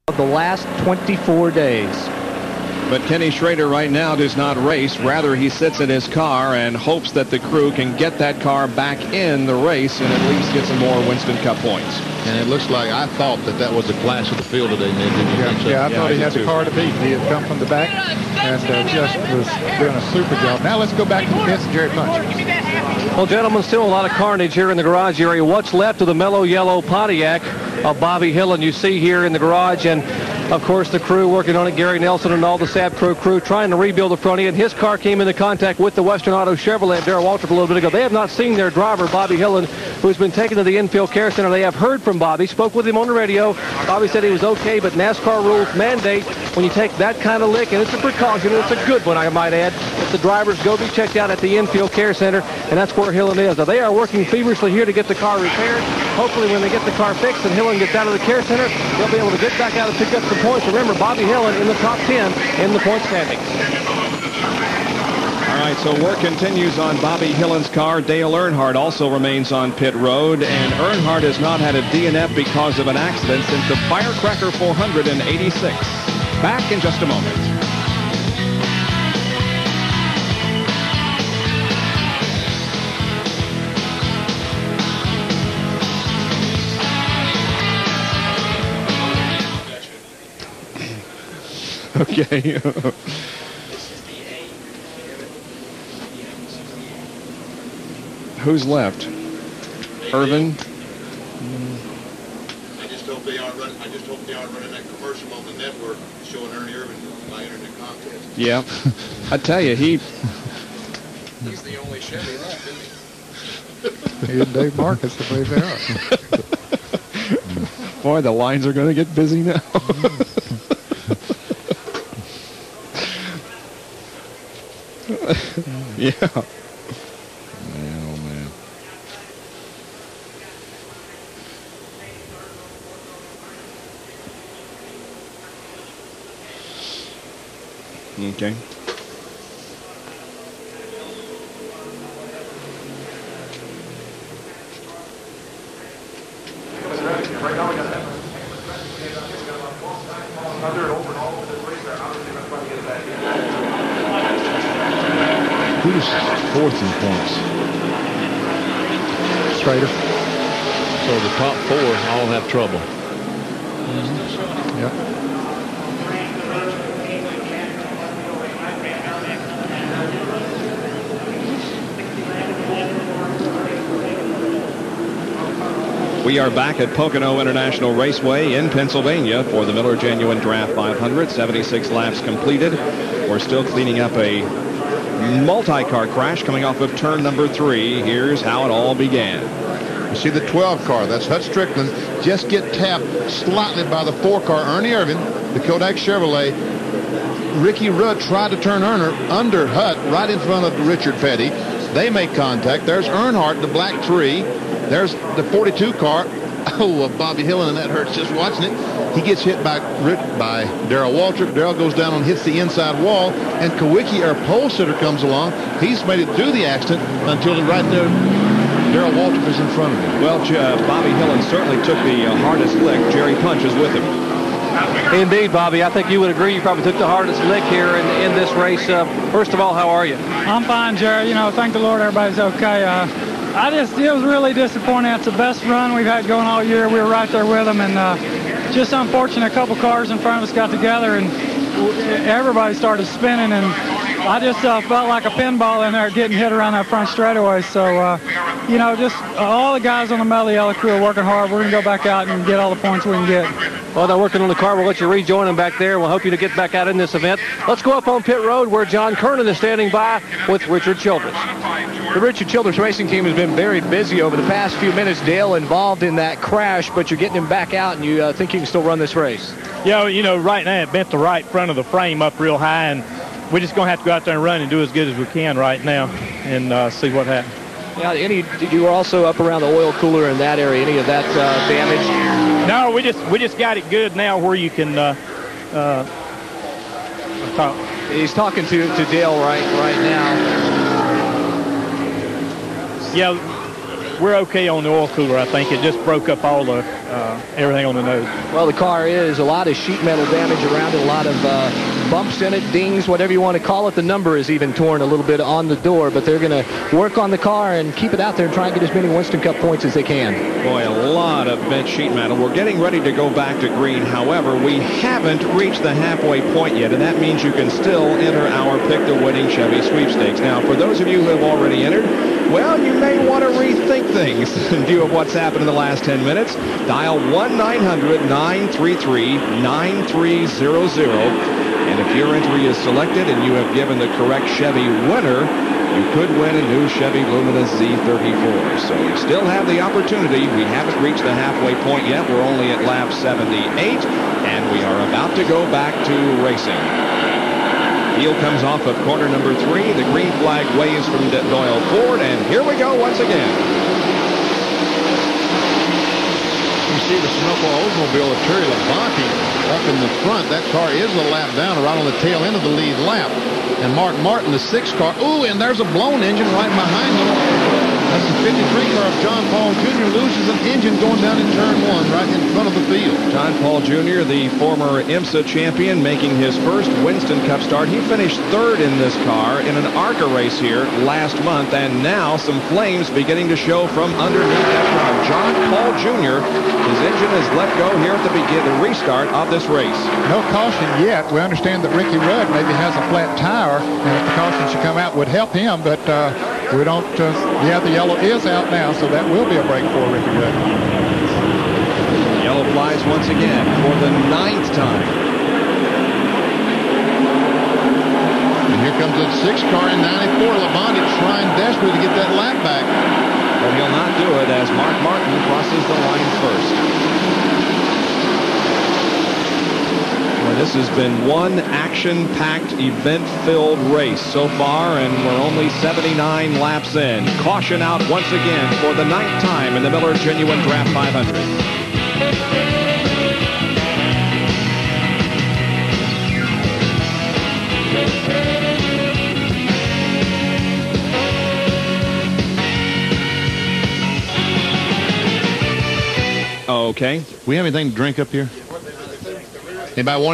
of the last 24 days. But Kenny Schrader right now does not race. Rather, he sits in his car and hopes that the crew can get that car back in the race and at least get some more Winston Cup points. And it looks like I thought that was the class of the field today, Ned. Didn't you think so? Yeah, I thought he had the car to beat. He had come from the back and just was doing a super job. Now let's go back to the pits and Jerry Punch. Well, gentlemen, still a lot of carnage here in the garage area. What's left of the mellow yellow Pontiac of Bobby Hillen you see here in the garage, and of course the crew working on it, Gary Nelson and all the Sabco crew trying to rebuild the front end. His car came into contact with the Western Auto Chevrolet Darrell Waltrip a little bit ago. They have not seen their driver, Bobby Hillen, who's been taken to the infield care center. They have heard from Bobby, spoke with him on the radio. Bobby said he was okay, but NASCAR rules mandate when you take that kind of lick, and it's a precaution, and it's a good one, I might add, that the drivers go be checked out at the infield care center, and that's where Hillen is. Now, they are working feverishly here to get the car repaired. Hopefully when they get the car fixed and Hillen gets out of the care center, they'll be able to get back out and pick up some points. Remember, Bobby Hillen in the top 10 in the point standings. All right, so work continues on Bobby Hillen's car. Dale Earnhardt also remains on pit road, and Earnhardt has not had a DNF because of an accident since the Firecracker 486. Back in just a moment. Okay. Who's left? Irvin. I just hope they aren't running that commercial on the network showing Ernie Irvin by entering the contest. Yeah. I tell you, he's the only Chevy left, isn't he? He and Dave Marcus, I believe they are. Boy, the lines are going to get busy now. Yeah. Man, oh man. Okay. Who's fourth in points? Schrader. So the top four all have trouble. Yeah. We are back at Pocono International Raceway in Pennsylvania for the Miller Genuine Draft 500. 76 laps completed. We're still cleaning up a multi-car crash coming off of turn number 3. Here's how it all began. You see the 12 car, that's Hut Strickland, just get tapped slightly by the 4 car, Ernie Irvin, the Kodak Chevrolet. Ricky Rudd tried to turn under Hut right in front of Richard Petty. They make contact. There's Earnhardt, the black 3. There's the 42 car. Oh, Bobby Hillen, and that hurts just watching it. He gets hit by Darrell Waltrip. Darrell goes down and hits the inside wall, and Kawicki, our pole sitter, comes along. He's made it through the accident until right there, Darrell Waltrip is in front of him. Well, Bobby Hillen certainly took the hardest lick. Jerry Punch is with him. Indeed, Bobby. I think you would agree you probably took the hardest lick here in this race. First of all, how are you? I'm fine, Jerry. You know, thank the Lord everybody's okay. It was really disappointing. It's the best run we've had going all year. We were right there with them, and just unfortunate a couple cars in front of us got together and everybody started spinning, and I just felt like a pinball in there getting hit around that front straightaway. So, you know, just all the guys on the Mellow Yellow crew are working hard. We're going to go back out and get all the points we can get. Well, they're working on the car. We'll let you rejoin them back there. We'll hope you to get back out in this event. Let's go up on pit road where John Kernan is standing by with Richard Childress. The Richard Childress racing team has been very busy over the past few minutes. Dale involved in that crash, but you're getting him back out, and you think you can still run this race? Yeah, you know, right now it bent the right front of the frame up real high, and we're just going to have to go out there and run and do as good as we can right now and see what happens. Yeah, you were also up around the oil cooler in that area. Any of that damage? No, we just got it good now where you can talk. He's talking to Dale right now. Yeah, we're okay on the oil cooler. I think it just broke up all the everything on the nose. Well, the car is a lot of sheet metal damage around it, a lot of bumps in it, dings, whatever you want to call it. The number is even torn a little bit on the door, but they're going to work on the car and keep it out there and try and get as many Winston Cup points as they can. Boy, a lot of bent sheet metal. We're getting ready to go back to green. However, we haven't reached the halfway point yet, and that means you can still enter our Pick the Winning Chevy sweepstakes. Now, for those of you who have already entered, well, you may want to rethink things in view of what's happened in the last 10 minutes. Dial 1-900-933-9300. And if your entry is selected and you have given the correct Chevy winner, you could win a new Chevy Lumina Z34. So you still have the opportunity. We haven't reached the halfway point yet. We're only at lap 78, and we are about to go back to racing. Field comes off of corner number 3. The green flag waves from Doyle Ford, and here we go once again. You see the Sunoco Oldsmobile of Terry Labonte up in the front. That car is a lap down, right on the tail end of the lead lap. And Mark Martin, the 6 car. Ooh, and there's a blown engine right behind them. That's the 53 car of John Paul Jr. loses an engine going down in turn 1 right in front of the field. John Paul Jr., the former IMSA champion, making his first Winston Cup start. He finished 3rd in this car in an ARCA race here last month, and now some flames beginning to show from underneath that car. John Paul Jr., his engine is let go here at the restart of this race. No caution yet. We understand that Ricky Rudd maybe has a flat tire, and if the caution should come out, would help him, but we don't, yeah, the yellow is out now, so that will be a break for Ricky Rudd. Yellow flies once again for the 9th time. And here comes the 6 car in 94. Labonte trying desperately to get that lap back. But he'll not do it as Mark Martin crosses the line first. This has been one action-packed, event-filled race so far, and we're only 79 laps in. Caution out once again for the 9th time in the Miller Genuine Draft 500. Okay. We have anything to drink up here? Anybody want